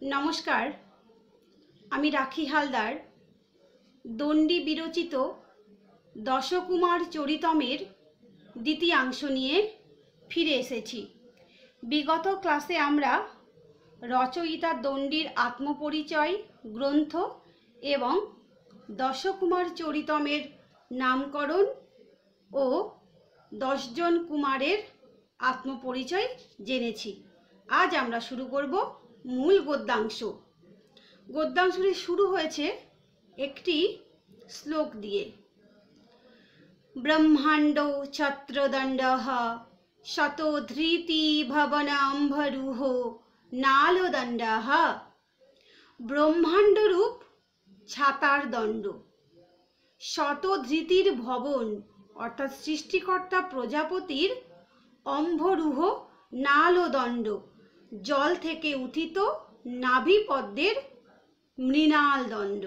নমস্কার, আমি রাখি হালদার দণ্ডী বিরচিত দশকুমার চরিতমের দ্বিতীয়াংশ নিয়ে ফিরে এসেছি। বিগত ক্লাসে আমরা রচয়িতা দণ্ডীর আত্মপরিচয় গ্রন্থ এবং দশকুমার চরিতমের নামকরণ ও 10 জন কুমারের আত্মপরিচয় জেনেছি। আজ আমরা শুরু করব মূল গদ্যাংশ। গদ্যাংশটি শুরু হয়েছে একটি শ্লোক দিয়ে। ব্রহ্মাণ্ড ছত্রদণ্ডঃ শতধৃতি ভবনাম্ভরুহ নালদণ্ডঃ। ব্রহ্মাণ্ডরূপ ছাতার দণ্ড, শতধৃতির ভবন অর্থাৎ সৃষ্টিকর্তা প্রজাপতির অম্ভরুহ নালদণ্ড, জল থেকে উত্থিত নাভিপদ্মের মৃণাল দণ্ড।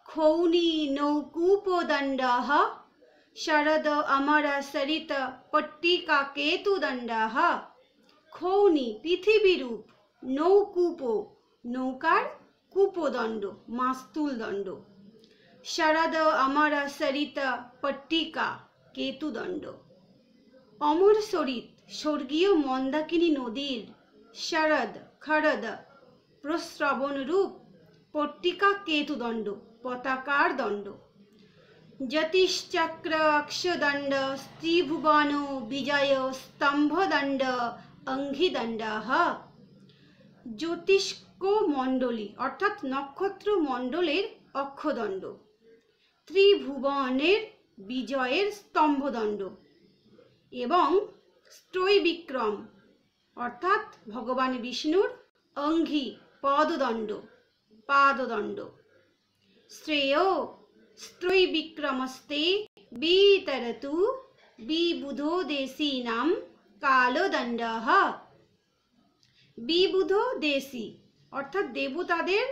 ক্ষৌণী নৌকূপদণ্ডঃ শরদ অমর সরিত পট্টিকা কেতুদণ্ডঃ। ক্ষৌণী পৃথিবীরূপ, নৌকূপ নৌকার কূপদণ্ড মাস্তুল দণ্ড, শরদ অমর সরিত পট্টিকা কেতুদণ্ড। অমর সরিত স্বর্গীয় মন্দাকিনী নদীর শরদ খরদ প্রস্রবণ রূপ, পট্টিকা কেতুদণ্ড পতাকার দণ্ড। যতিশ্চক্র অক্ষদণ্ড স্ত্রীভুবন বিজয় স্তম্ভদণ্ড অঙ্ঘিদণ্ডঃ। জ্যোতিষ্ক মণ্ডলী অর্থাৎ নক্ষত্র মণ্ডলের অক্ষদণ্ড, ত্রিভুবনের বিজয়ের স্তম্ভদণ্ড এবং স্ত্রৈবিক্রম অর্থাৎ ভগবান বিষ্ণুর অঙ্ঘি পদদণ্ড পাদদণ্ড। শ্রেয় স্ত্রৈবিক্রমস্তে বিতরতু বিবুধো দেশীনাম কালদণ্ডঃ। বিবুধো দেশী অর্থাৎ দেবতাদের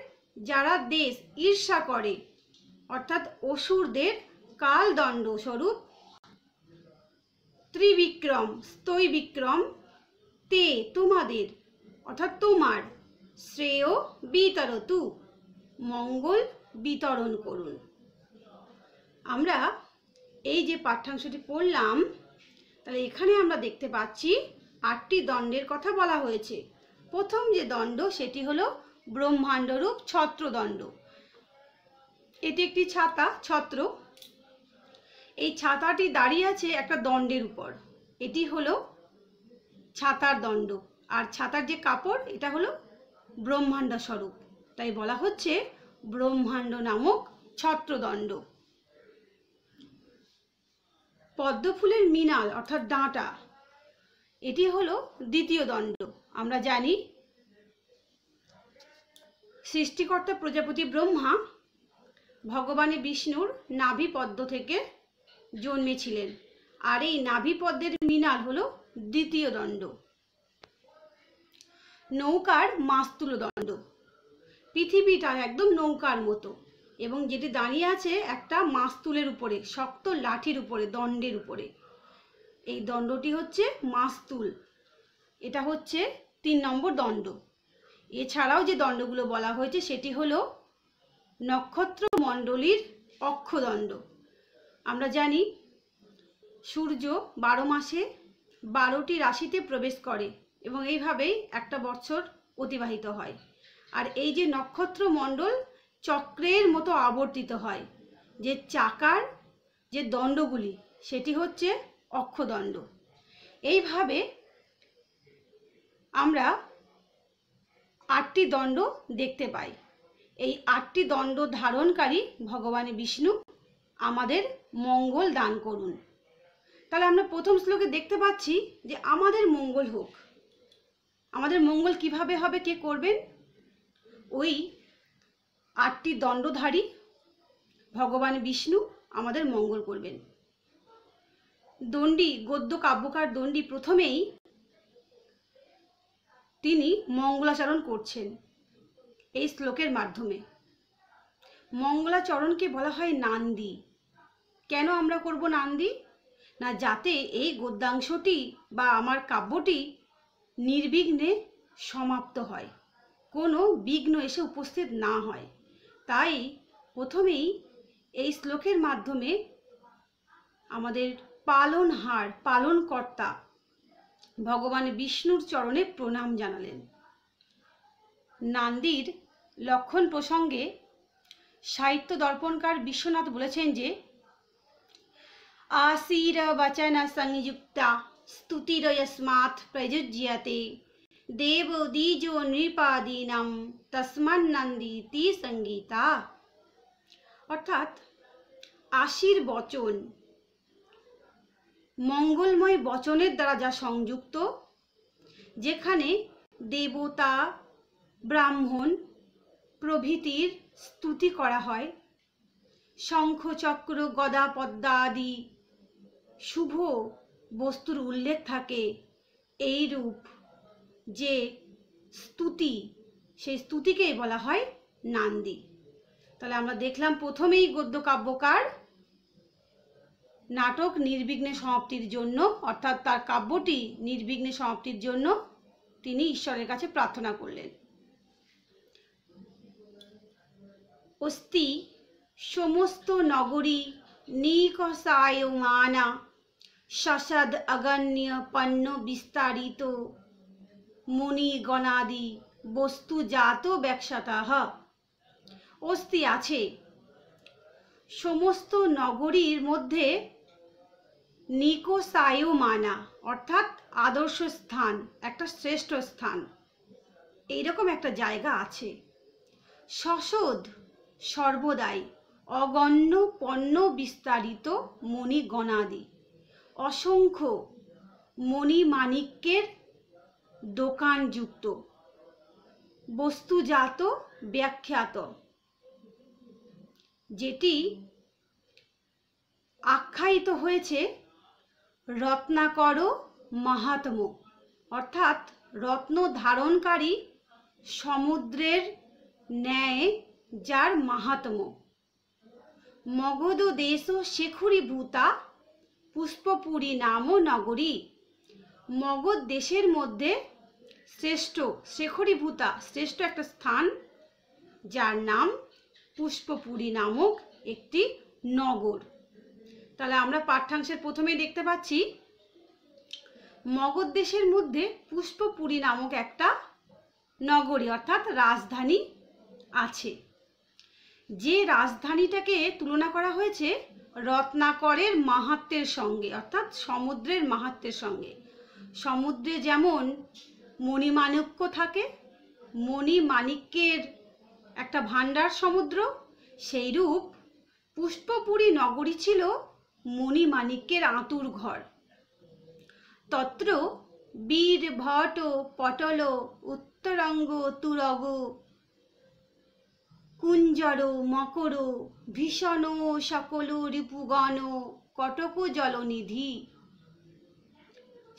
যারা দেশ ঈর্ষা করে অর্থাৎ অসুরদের কালদণ্ড স্বরূপ ত্রিবিক্রম স্তৈবিক্রম তে তোমাদের অর্থাৎ তোমার, শ্রেয় বিতরতু মঙ্গল বিতরণ করুন। আমরা এই যে পাঠ্যাংশটি পড়লাম, তাহলে এখানে আমরা দেখতে পাচ্ছি 8টি দণ্ডের কথা বলা হয়েছে। প্রথম যে দণ্ড সেটি হলো ব্রহ্মাণ্ডরূপ ছত্রদণ্ড। এটি একটি ছাতা ছত্র। এই ছাতাটি দাঁড়িয়ে আছে একটা দণ্ডের উপর, এটি হলো ছাতার দণ্ড। আর ছাতার যে কাপড় এটা হলো ব্রহ্মাণ্ড স্বরূপ, তাই বলা হচ্ছে ব্রহ্মাণ্ড নামক ছত্রদণ্ড। পদ্মফুলের মৃণাল অর্থাৎ ডাঁটা, এটি হলো দ্বিতীয় দণ্ড। আমরা জানি সৃষ্টিকর্তা প্রজাপতি ব্রহ্মা ভগবান বিষ্ণুর নাভিপদ্ম থেকে জন্মেছিলেন, আর এই নাভিপদ্মের মৃণাল হলো দ্বিতীয় দণ্ড। নৌকার মাস্তুল দণ্ড, পৃথিবীটা একদম নৌকার মতো এবং যেটি দাঁড়িয়ে আছে একটা মাস্তুলের উপরে, শক্ত লাঠির উপরে, দণ্ডের উপরে। এই দণ্ডটি হচ্ছে মাস্তুল, এটা হচ্ছে 3 নম্বর দণ্ড। এছাড়াও যে দণ্ডগুলো বলা হয়েছে সেটি হলো নক্ষত্র মণ্ডলীর অক্ষদণ্ড। আমরা জানি সূর্য 12 মাসে 12টি রাশিতে প্রবেশ করে এবং এইভাবেই একটা বছর অতিবাহিত হয়। আর এই যে নক্ষত্র মণ্ডল চক্রের মতো আবর্তিত হয়, যে চাকার যে দণ্ডগুলি সেটি হচ্ছে অক্ষদণ্ড। এইভাবে আমরা 8টি দণ্ড দেখতে পাই। এই 8টি দণ্ড ধারণকারী ভগবান বিষ্ণু আমাদের মঙ্গল দান করুন। তাহলে আমরা প্রথম শ্লোকে দেখতে পাচ্ছি যে আমাদের মঙ্গল হোক। আমাদের মঙ্গল কিভাবে হবে, কে করবেন? ওই 8টি দণ্ডধারী ভগবান বিষ্ণু আমাদের মঙ্গল করবেন। দণ্ডী গদ্য কাব্যকার দণ্ডী প্রথমেই তিনি মঙ্গলাচরণ করছেন এই শ্লোকের মাধ্যমে। মঙ্গলাচরণকে বলা হয় নান্দি। কেন আমরা করব নান্দি? না, যাতে এই গদ্যাংশটি বা আমার কাব্যটি নির্বিঘ্নে সমাপ্ত হয়। কোনো বিঘ্ন এসে উপস্থিত না হয়। তাই প্রথমেই এই শ্লোকের মাধ্যমে আমাদের পালনহার, পালনকর্তা ভগবান বিষ্ণুর চরণে প্রণাম জানালেন। নান্দির লক্ষণ প্রসঙ্গে সাহিত্য দর্পণকার বিশ্বনাথ বলেছেন যে आसीर वचन संयुक्ता स्तुतिरयस्मात् प्रयुज्यते देवो द्विजो नृपादीनां तस्मान्नन्दिति संगीता। অর্থাৎ আশির বচন, মঙ্গলময় বচনের দ্বারা যা সংযুক্ত, যেখানে দেবতা, ব্রাহ্মণ প্রভৃতির স্তুতি করা হয়, শঙ্খ চক্র গদা পদ্মা আদি শুভ বস্তুর উল্লেখ থাকে, এইরূপ যে স্তুতি, সেই স্তুতিকেই বলা হয় নান্দি। তাহলে আমরা দেখলাম প্রথমেই গদ্য কাব্যকার নাটক নির্বিঘ্নে সমাপ্তির জন্য, অর্থাৎ তার কাব্যটি নির্বিঘ্নে সমাপ্তির জন্য তিনি ঈশ্বরের কাছে প্রার্থনা করলেন। অস্তি সমস্ত নগরী নিকষায়মানা সসদ অগণ্য পণ্য বিস্তারিত মুনিগণাদি বস্তুজাত ব্যাখ্যাতঃ। অস্তি আছে, সমস্ত নগরীর মধ্যে নিকষায়মানা অর্থাৎ আদর্শ স্থান, একটা শ্রেষ্ঠ স্থান, এইরকম একটা জায়গা আছে। সসদ সর্বদাই, অগণ্য পণ্য বিস্তারিত মণিগণাদি, অসংখ্য মণিমাণিক্যের দোকানযুক্ত, বস্তুজাত ব্যাখ্যাত, যেটি আখ্যায়িত হয়েছে রত্নাকর মাহাত্ম্য, অর্থাৎ রত্ন ধারণকারী সমুদ্রের ন্যায় যার মাহাত্ম্য। মগধ দেশ শেখরীভূতা পুষ্পপুরী নাম নগরী। মগধ দেশের মধ্যে শ্রেষ্ঠ, শেখরীভূতা শ্রেষ্ঠ একটা স্থান, যার নাম পুষ্পপুরী নামক একটি নগর। তাহলে আমরা পাঠ্যাংশের প্রথমেই দেখতে পাচ্ছি মগধ দেশের মধ্যে পুষ্পপুরী নামক একটা নগরী অর্থাৎ রাজধানী আছে। যে রাজধানীটাকে তুলনা করা হয়েছে রত্নাকরের মাহাত্ম্যের সঙ্গে, অর্থাৎ সমুদ্রের মাহাত্ম্যের সঙ্গে। সমুদ্রে যেমন মণিমাণিক্য থাকে, মণিমাণিক্যের একটা ভাণ্ডার সমুদ্র, সেইরূপ পুষ্পপুরী নগরী ছিল মণিমাণিক্যের আঁতুর ঘর। তত্র বীর ভট পটল উত্তরঙ্গ তুরগ কুঞ্জর মকর ভীষণ সকল রিপুগণ কটক জলনিধি।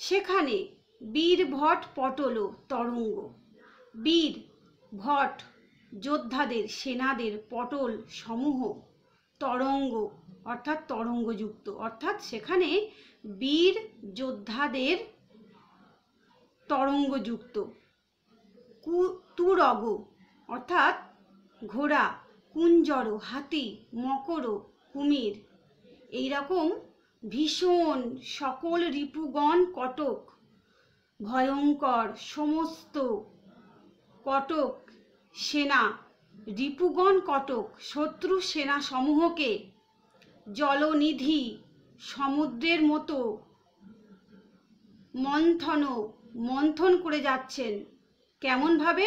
সেখানে বীর ভট পটল তরঙ্গ, বীর ভট যোদ্ধাদের সেনাদের পটল সমূহ, তরঙ্গ অর্থাৎ তরঙ্গযুক্ত, অর্থাৎ সেখানে বীর যোদ্ধাদের তরঙ্গযুক্ত, তুরগ অর্থাৎ ঘোড়া, কুঞ্জর হাতি, মকর কুমির, এইরকম ভীষণ সকল রিপুগণ কটক ভয়ঙ্কর সমস্ত কটক সেনা, রিপুগণ কটক শত্রু সেনা সমূহকে জলনিধি সমুদ্রের মতো মন্থন করে যাচ্ছেন। কেমনভাবে?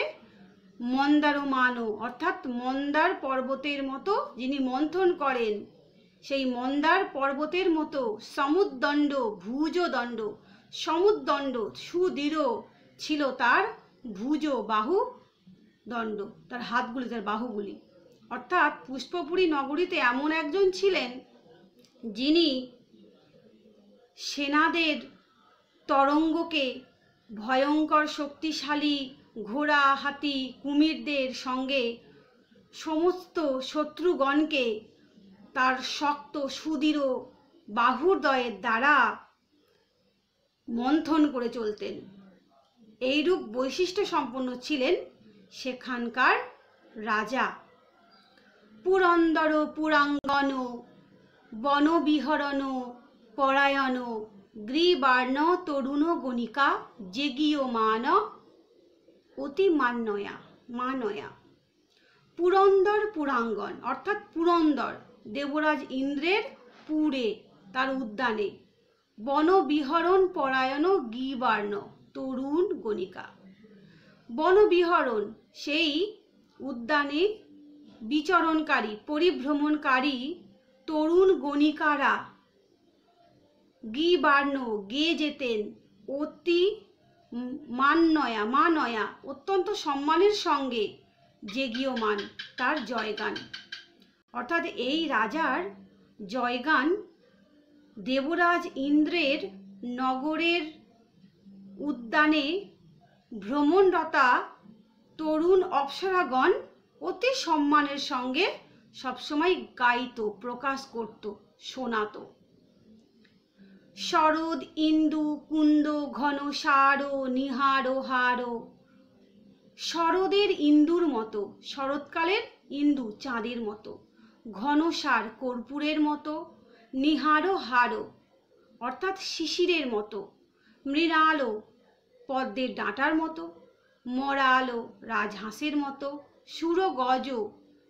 মন্দারমান অর্থাৎ মন্দার পর্বতের মতো যিনি মন্থন করেন, সেই মন্দার পর্বতের মতো সমুদ্দণ্ড ভুজদণ্ড, সমুদ্দণ্ড সুদৃঢ় ছিল তার ভুজ বাহু দণ্ড, তার হাতগুলি, তার বাহুগুলি। অর্থাৎ পুষ্পপুরী নগরীতে এমন একজন ছিলেন যিনি সেনাদের তরঙ্গকে ভয়ঙ্কর শক্তিশালী ঘোড়া হাতি কুমিরদের সঙ্গে সমস্ত শত্রুগণকে তার শক্ত সুদৃঢ় বাহুদয়ের দ্বারা মন্থন করে চলতেন। এইরূপ বৈশিষ্ট্য সম্পন্ন ছিলেন সেখানকার রাজা। পুরন্দর পুরাঙ্গন বনবিহরণ পরায়ণ গ্রীবার্ণ তরুণ গণিকা জেগীয়মান অতি মানয়া। পুরন্দর পুরাঙ্গন অর্থাৎ পুরন্দর দেবরাজ ইন্দ্রের পুরে, তার উদ্যানে। বনবিহরণ পরায়ণ গীবার্ণ তরুণ গণিকা। বনবিহরণ সেই উদ্যানে বিচরণকারী পরিভ্রমণকারী তরুণ গণিকারা গীবার্ণ গেয়ে যেতেন অতি মানয়া অত্যন্ত সম্মানের সঙ্গে জেগীয়মান তার জয়গান। অর্থাৎ এই রাজার জয়গান দেবরাজ ইন্দ্রের নগরের উদ্যানে ভ্রমণরতা তরুণ অপ্সরাগণ অতি সম্মানের সঙ্গে সবসময় গাইত, প্রকাশ করত, শোনাত। শরদ ইন্দু কুন্দ ঘন সার নিহার হার। শরদের ইন্দুর মতো, শরৎকালের ইন্দু চাঁদের মতো, ঘন সার কর্পূরের মতো, নিহার হার অর্থাৎ শিশিরের মতো, মৃণাল পদ্মের ডাঁটার মতো, মরাল রাজহাঁসের মতো, সুর গজ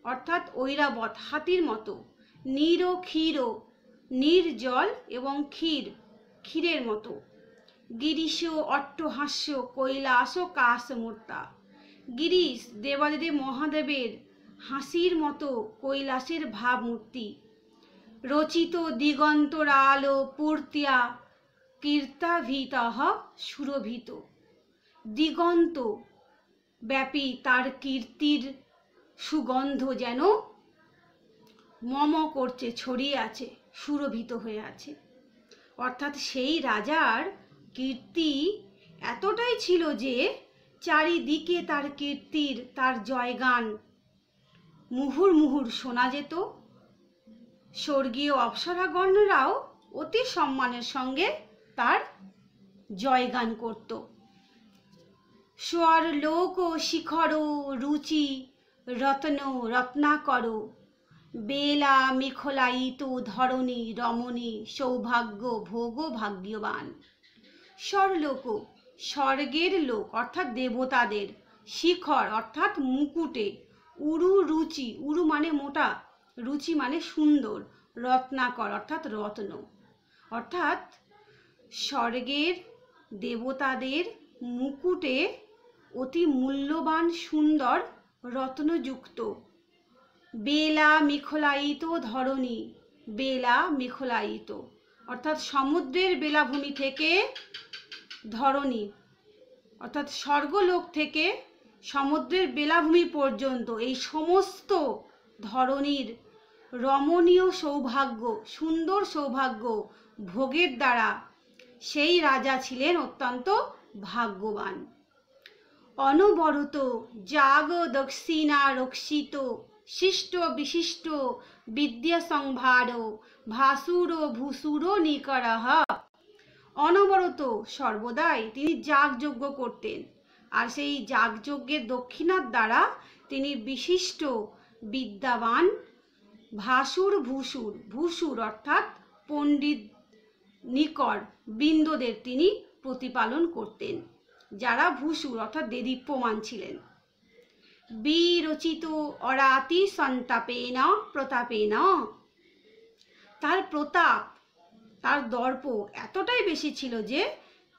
অর্থাৎ ঐরাবত হাতির মতো, নীর ক্ষীর নির্জল এবং ক্ষীরের মতো, গিরিশ অট্টহাস্য কৈলাস কাশমূর্তা। গিরিশ দেবাদিদেব মহাদেবের হাসির মতো কৈলাসের ভাবমূর্তি। রচিত দিগন্তরাল পূর্তিয়া কীর্তাভিতঃ সুরভিত। দিগন্ত ব্যাপী তার কীর্তির সুগন্ধ যেন মম করছে, ছড়িয়ে আছে, সুরভিত হয়ে আছে। অর্থাৎ সেই রাজার কীর্তি এতটাই ছিল যে চারিদিকে তার কীর্তির, তার জয়গান মুহুর্মুহুর শোনা যেত। স্বর্গীয় অপ্সরাগণরাও অতি সম্মানের সঙ্গে তার জয়গান করত। স্বর লোক শিখর রুচি রত্নাকর বেলা মেখলায়িত ধরণী রমণী সৌভাগ্য ভোগ ভাগ্যবান। স্বরলোক স্বর্গের লোক অর্থাৎ দেবতাদের, শিখর অর্থাৎ মুকুটে, উরু রুচি, উরু মানে মোটা, রুচি মানে সুন্দর, রত্নাকর অর্থাৎ রত্ন, অর্থাৎ স্বর্গের দেবতাদের মুকুটে অতি মূল্যবান সুন্দর রত্নযুক্ত। বেলা মেখলায়িত ধরণী, বেলা মেখলায়িত অর্থাৎ সমুদ্রের বেলাভূমি থেকে ধরণী অর্থাৎ স্বর্গলোক থেকে সমুদ্রের বেলাভূমি পর্যন্ত এই সমস্ত ধরণীর রমণীয় সৌভাগ্য, সুন্দর সৌভাগ্য ভোগের দ্বারা সেই রাজা ছিলেন অত্যন্ত ভাগ্যবান। অনবরত জাগ দক্ষিণা রক্ষিত শিষ্ট বিশিষ্ট বিদ্যা সংভার ভাসুর ভূসুর নিকরহ। অনবরত সর্বদাই তিনি যাগযজ্ঞ করতেন, আর সেই যাগযজ্ঞের দক্ষিণার দ্বারা তিনি বিশিষ্ট বিদ্যাবান ভাসুর ভূসুর, ভূসুর অর্থাৎ পণ্ডিত নিকর বৃন্দদের তিনি প্রতিপালন করতেন, যারা ভূসুর অর্থাৎ দেদীপ্যমান ছিলেন। বিরচিত অরাতি সন্তাপেন প্রতাপেন। তার প্রতাপ, তার দর্প এতটাই বেশি ছিল যে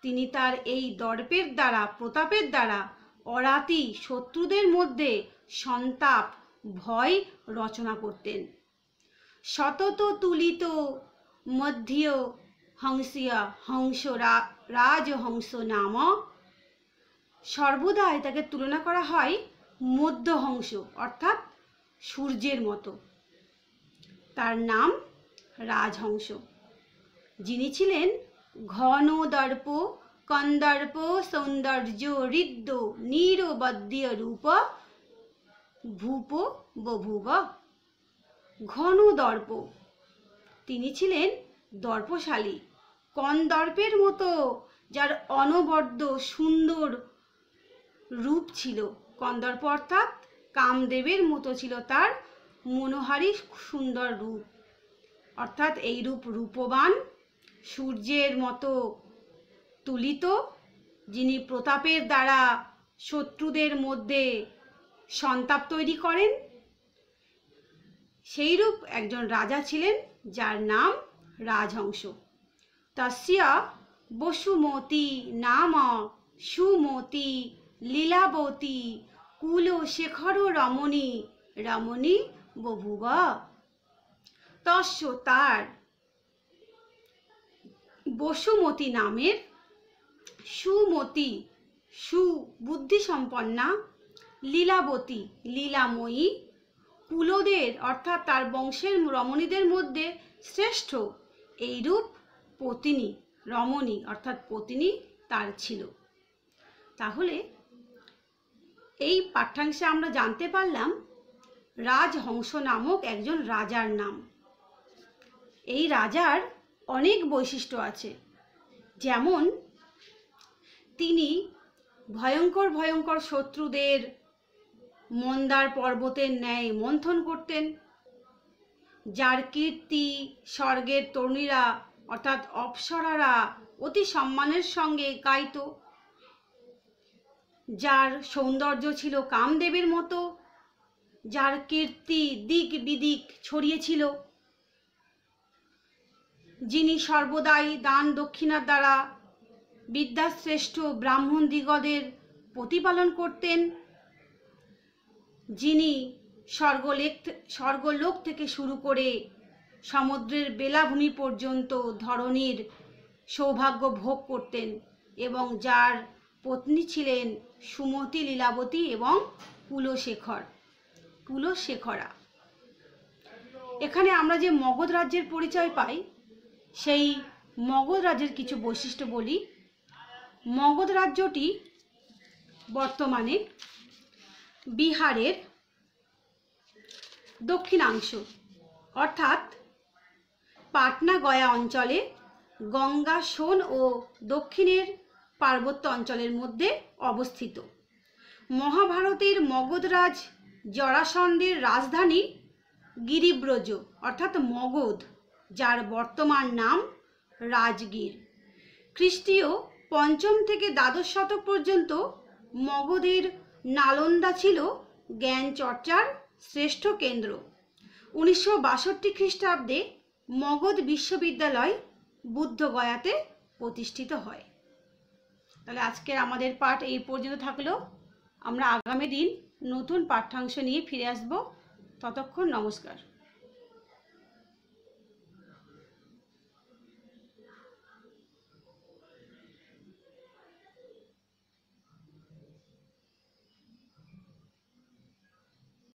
তিনি তার এই দর্পের দ্বারা, প্রতাপের দ্বারা অরাতি শত্রুদের মধ্যে সন্তাপ, ভয় রচনা করতেন। সতত তুলিত মধ্য হংসিয়া হংস রাজহংস নাম। সর্বদাই তাকে তুলনা করা হয় মধ্যহংস অর্থাৎ সূর্যের মতো। তার নাম রাজহংস, যিনি ছিলেন ঘন দর্প কন্দর্প সৌন্দর্য হৃদ্য নিরবদ্য রূপ ভূপ বভুব। ঘন দর্প, তিনি ছিলেন দর্পশালী, কন্দর্পের মতো যার অনবদ্য সুন্দর রূপ ছিল, কন্দর্প অর্থাৎ কামদেবের মতো ছিল তার মনোহারী সুন্দর রূপ, অর্থাৎ এই রূপ রূপবান, সূর্যের মতো তুলিত, যিনি প্রতাপের দ্বারা শত্রুদের মধ্যে সন্তাপ তৈরি করেন, সেইরূপ একজন রাজা ছিলেন যার নাম রাজহংস। তস্য বসুমতী নাম সুমতী লীলাবতী কুলশেখর রমণী রমণী বভুব। তস্য তার বসুমতী নামের, সুমতী সুবুদ্ধি সম্পন্না, লীলাবতী লীলাময়ী, কুলদের অর্থাৎ তার বংশের রমণীদের মধ্যে শ্রেষ্ঠ এইরূপ পত্নী, রমণী অর্থাৎ পত্নী তার ছিল। তাহলে এই পাঠ্যাংশে আমরা জানতে পারলাম রাজহংস নামক একজন রাজার নাম। এই রাজার অনেক বৈশিষ্ট্য আছে, যেমন তিনি ভয়ঙ্কর ভয়ঙ্কর শত্রুদের মন্দার পর্বতের ন্যায় মন্থন করতেন, যার কীর্তি স্বর্গের তরুণীরা অর্থাৎ অপ্সরারা অতি সম্মানের সঙ্গে গাইত, যার সৌন্দর্য ছিল কামদেবের মতো, যার কীর্তি দিক বিদিক ছড়িয়েছিল, যিনি সর্বদাই দান দক্ষিণার দ্বারা বিদ্যাশ্রেষ্ঠ ব্রাহ্মণ দিগদের প্রতিপালন করতেন, যিনি স্বর্গলোক থেকে শুরু করে সমুদ্রের বেলাভূমি পর্যন্ত ধরণীর সৌভাগ্য ভোগ করতেন, এবং যার পত্নী ছিলেন সুমতী, লীলাবতী এবং কুলশেখরা। এখানে আমরা যে মগধ রাজ্যের পরিচয় পাই, সেই মগধ রাজ্যের কিছু বৈশিষ্ট্য বলি। মগধ রাজ্যটি বর্তমানে বিহারের দক্ষিণাংশ অর্থাৎ পাটনা গয়া অঞ্চলে গঙ্গা, সোন ও দক্ষিণের পার্বত্য অঞ্চলের মধ্যে অবস্থিত। মহাভারতের মগধরাজ জরাসন্ধের রাজধানী গিরিব্রজ অর্থাৎ মগধ, যার বর্তমান নাম রাজগীর। খ্রিস্টীয় ৫ম থেকে দ্বাদশ শতক পর্যন্ত মগধের নালন্দা ছিল জ্ঞান চর্চার শ্রেষ্ঠ কেন্দ্র। ১৯৬২ খ্রিস্টাব্দে মগধ বিশ্ববিদ্যালয় বুদ্ধগয়াতে প্রতিষ্ঠিত হয়। তাহলে আজকের আমাদের পাঠ এই পর্যন্ত থাকলো। আমরা আগামী দিন নতুন পাঠ্যাংশ নিয়ে ফিরে আসব। ততক্ষণ নমস্কার।